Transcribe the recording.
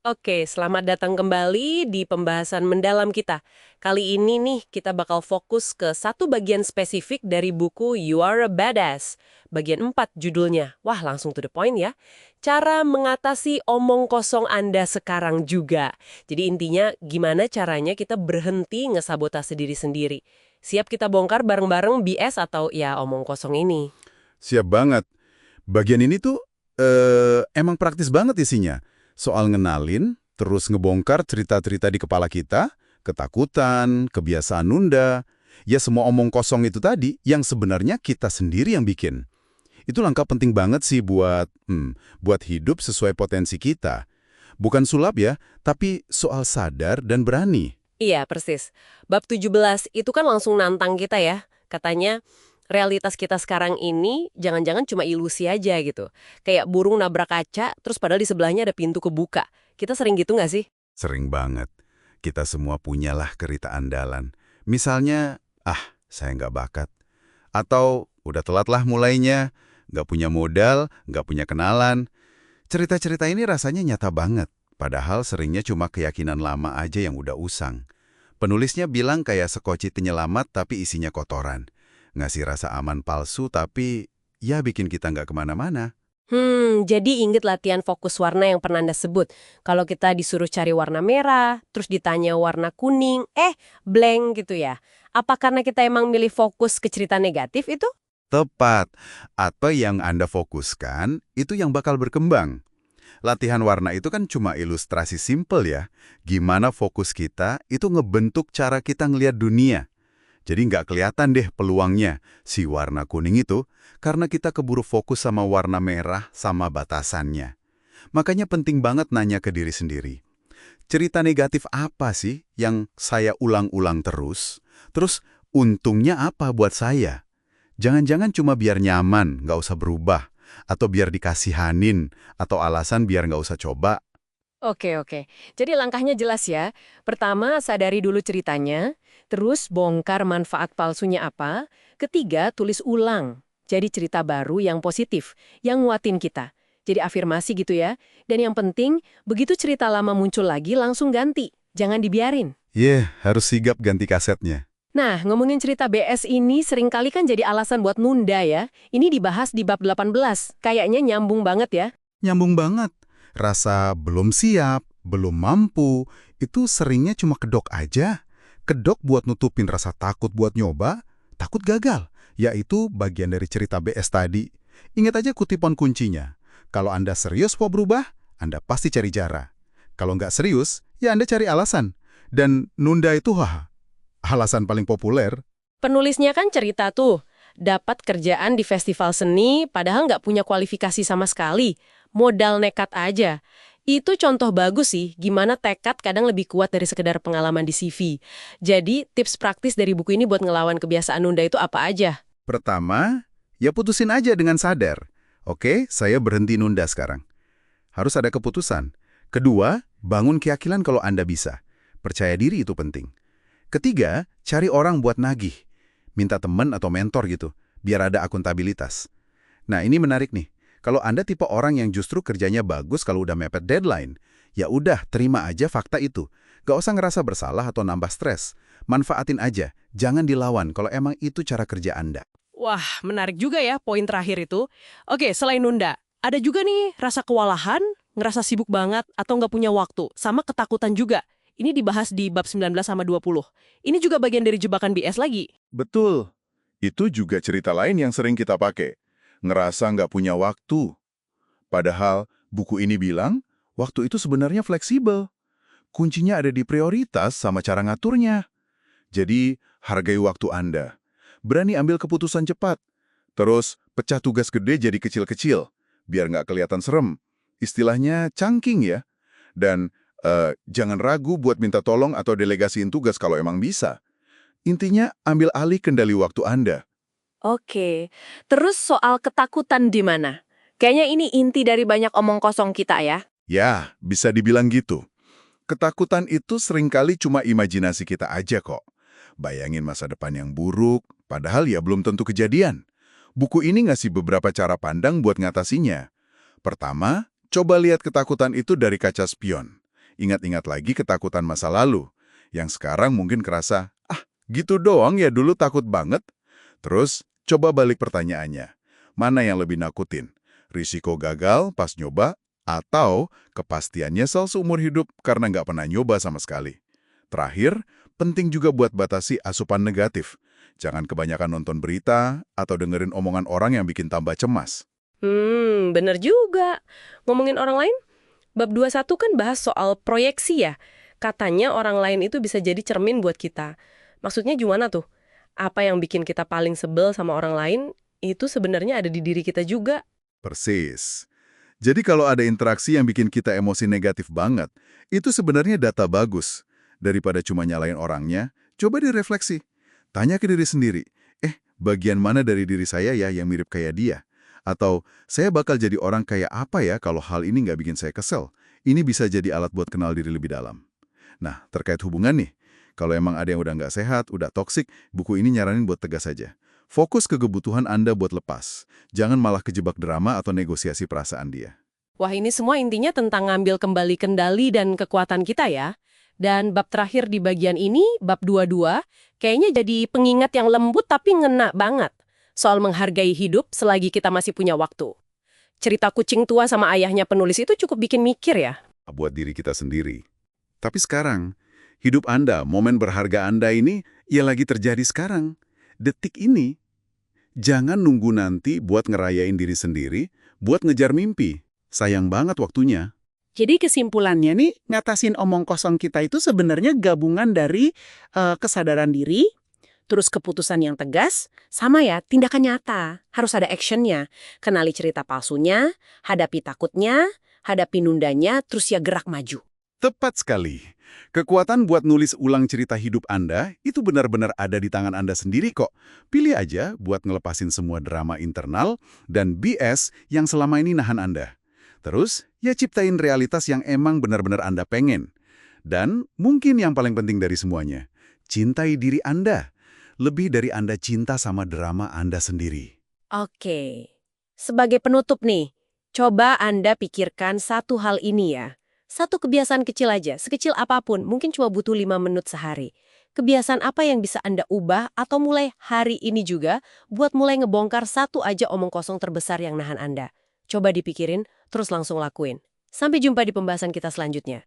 Oke, selamat datang kembali di pembahasan mendalam kita. Kali ini nih kita bakal fokus ke satu bagian spesifik dari buku You Are a Badass. Bagian 4 judulnya. Wah, langsung to the point ya. Cara mengatasi omong kosong Anda sekarang juga. Jadi intinya gimana caranya kita berhenti ngesabotase diri sendiri. Siap kita bongkar bareng-bareng BS atau ya omong kosong ini. Siap banget. Bagian ini tuh emang praktis banget isinya. Soal ngenalin, terus ngebongkar cerita-cerita di kepala kita, ketakutan, kebiasaan nunda, ya semua omong kosong itu tadi yang sebenarnya kita sendiri yang bikin. Itu langkah penting banget sih buat hidup sesuai potensi kita. Bukan sulap ya, tapi soal sadar dan berani. Iya, persis. Bab 17 itu kan langsung nantang kita ya. Katanya, realitas kita sekarang ini jangan-jangan cuma ilusi aja gitu. Kayak burung nabrak kaca, terus padahal di sebelahnya ada pintu kebuka. Kita sering gitu nggak sih? Sering banget. Kita semua punyalah kerita andalan. Misalnya, saya nggak bakat. Atau udah telat lah mulainya, nggak punya modal, nggak punya kenalan. Cerita-cerita ini rasanya nyata banget, padahal seringnya cuma keyakinan lama aja yang udah usang. Penulisnya bilang kayak sekoci penyelamat tapi isinya kotoran. Ngasih rasa aman palsu tapi ya bikin kita nggak kemana-mana. Jadi inget latihan fokus warna yang pernah Anda sebut. Kalau kita disuruh cari warna merah, terus ditanya warna kuning, blank gitu ya. Apa karena kita emang milih fokus ke cerita negatif itu? Tepat. Apa yang Anda fokuskan, itu yang bakal berkembang. Latihan warna itu kan cuma ilustrasi simpel ya. Gimana fokus kita itu ngebentuk cara kita ngelihat dunia. Jadi nggak kelihatan deh peluangnya, si warna kuning itu, karena kita keburu fokus sama warna merah sama batasannya. Makanya penting banget nanya ke diri sendiri. Cerita negatif apa sih yang saya ulang-ulang terus? Terus untungnya apa buat saya? Jangan-jangan cuma biar nyaman, nggak usah berubah. Atau biar dikasihanin, atau alasan biar nggak usah coba. Oke, oke. Jadi langkahnya jelas ya. Pertama, sadari dulu ceritanya. Terus bongkar manfaat palsunya apa. Ketiga, tulis ulang. Jadi cerita baru yang positif, yang nguatin kita. Jadi afirmasi gitu ya. Dan yang penting, begitu cerita lama muncul lagi, langsung ganti. Jangan dibiarin. Harus sigap ganti kasetnya. Nah, ngomongin cerita BS ini seringkali kan jadi alasan buat nunda ya. Ini dibahas di bab 18. Kayaknya nyambung banget ya. Nyambung banget. Rasa belum siap, belum mampu, itu seringnya cuma kedok aja. Kedok buat nutupin rasa takut buat nyoba, takut gagal. Yaitu bagian dari cerita BS tadi. Ingat aja kutipan kuncinya. Kalau Anda serius mau berubah, Anda pasti cari cara. Kalau nggak serius, ya Anda cari alasan. Dan nunda itu alasan paling populer. Penulisnya kan cerita tuh, dapat kerjaan di festival seni padahal nggak punya kualifikasi sama sekali, modal nekat aja. Itu contoh bagus sih, gimana tekad kadang lebih kuat dari sekedar pengalaman di CV. Jadi, tips praktis dari buku ini buat ngelawan kebiasaan nunda itu apa aja? Pertama, ya putusin aja dengan sadar. Oke, saya berhenti nunda sekarang. Harus ada keputusan. Kedua, bangun keyakinan kalau Anda bisa. Percaya diri itu penting. Ketiga, cari orang buat nagih. Minta teman atau mentor gitu, biar ada akuntabilitas. Nah, ini menarik nih. Kalau Anda tipe orang yang justru kerjanya bagus kalau udah mepet deadline, ya udah terima aja fakta itu. Gak usah ngerasa bersalah atau nambah stres. Manfaatin aja, jangan dilawan kalau emang itu cara kerja Anda. Wah, menarik juga ya poin terakhir itu. Oke, selain nunda, ada juga nih rasa kewalahan, ngerasa sibuk banget, atau nggak punya waktu, sama ketakutan juga. Ini dibahas di bab 19 sama 20. Ini juga bagian dari jebakan BS lagi. Betul. Itu juga cerita lain yang sering kita pakai. Ngerasa nggak punya waktu. Padahal buku ini bilang, waktu itu sebenarnya fleksibel. Kuncinya ada di prioritas sama cara ngaturnya. Jadi, hargai waktu Anda. Berani ambil keputusan cepat. Terus, pecah tugas gede jadi kecil-kecil. Biar nggak kelihatan serem. Istilahnya chunking ya. Dan jangan ragu buat minta tolong atau delegasiin tugas kalau emang bisa. Intinya, ambil alih kendali waktu Anda. Oke, terus soal ketakutan di mana? Kayaknya ini inti dari banyak omong kosong kita ya. Ya, bisa dibilang gitu. Ketakutan itu seringkali cuma imajinasi kita aja kok. Bayangin masa depan yang buruk, padahal ya belum tentu kejadian. Buku ini ngasih beberapa cara pandang buat ngatasinya. Pertama, coba lihat ketakutan itu dari kaca spion. Ingat-ingat lagi ketakutan masa lalu, yang sekarang mungkin kerasa, ah, gitu doang ya dulu takut banget. Terus, coba balik pertanyaannya. Mana yang lebih nakutin? Risiko gagal pas nyoba, atau kepastian nyesel seumur hidup karena nggak pernah nyoba sama sekali? Terakhir, penting juga buat batasi asupan negatif. Jangan kebanyakan nonton berita atau dengerin omongan orang yang bikin tambah cemas. Bener juga. Ngomongin orang lain, bab 21 kan bahas soal proyeksi ya. Katanya orang lain itu bisa jadi cermin buat kita. Maksudnya gimana tuh? Apa yang bikin kita paling sebel sama orang lain, itu sebenarnya ada di diri kita juga. Persis. Jadi kalau ada interaksi yang bikin kita emosi negatif banget, itu sebenarnya data bagus. Daripada cuma nyalain orangnya, coba direfleksi. Tanya ke diri sendiri, bagian mana dari diri saya ya yang mirip kayak dia? Atau, saya bakal jadi orang kayak apa ya kalau hal ini nggak bikin saya kesel? Ini bisa jadi alat buat kenal diri lebih dalam. Nah, terkait hubungan nih, kalau emang ada yang udah nggak sehat, udah toksik, buku ini nyaranin buat tegas saja. Fokus ke kebutuhan Anda buat lepas. Jangan malah kejebak drama atau negosiasi perasaan dia. Wah, ini semua intinya tentang ngambil kembali kendali dan kekuatan kita ya. Dan bab terakhir di bagian ini, bab 22, kayaknya jadi pengingat yang lembut tapi ngena banget. Soal menghargai hidup selagi kita masih punya waktu. Cerita kucing tua sama ayahnya penulis itu cukup bikin mikir ya. Buat diri kita sendiri. Tapi sekarang, hidup Anda, momen berharga Anda ini, ya lagi terjadi sekarang. Detik ini. Jangan nunggu nanti buat ngerayain diri sendiri, buat ngejar mimpi. Sayang banget waktunya. Jadi kesimpulannya nih, ngatasin omong kosong kita itu sebenarnya gabungan dari kesadaran diri, terus keputusan yang tegas, sama ya tindakan nyata. Harus ada actionnya. Kenali cerita palsunya, hadapi takutnya, hadapi nundanya, terus ya gerak maju. Tepat sekali. Kekuatan buat nulis ulang cerita hidup Anda itu benar-benar ada di tangan Anda sendiri kok. Pilih aja buat ngelepasin semua drama internal dan BS yang selama ini nahan Anda. Terus, ya ciptain realitas yang emang benar-benar Anda pengen. Dan mungkin yang paling penting dari semuanya, cintai diri Anda. Lebih dari Anda cinta sama drama Anda sendiri. Oke. Sebagai penutup nih, coba Anda pikirkan satu hal ini ya. Satu kebiasaan kecil aja, sekecil apapun, mungkin cuma butuh 5 menit sehari. Kebiasaan apa yang bisa Anda ubah atau mulai hari ini juga buat mulai ngebongkar satu aja omong kosong terbesar yang nahan Anda. Coba dipikirin, terus langsung lakuin. Sampai jumpa di pembahasan kita selanjutnya.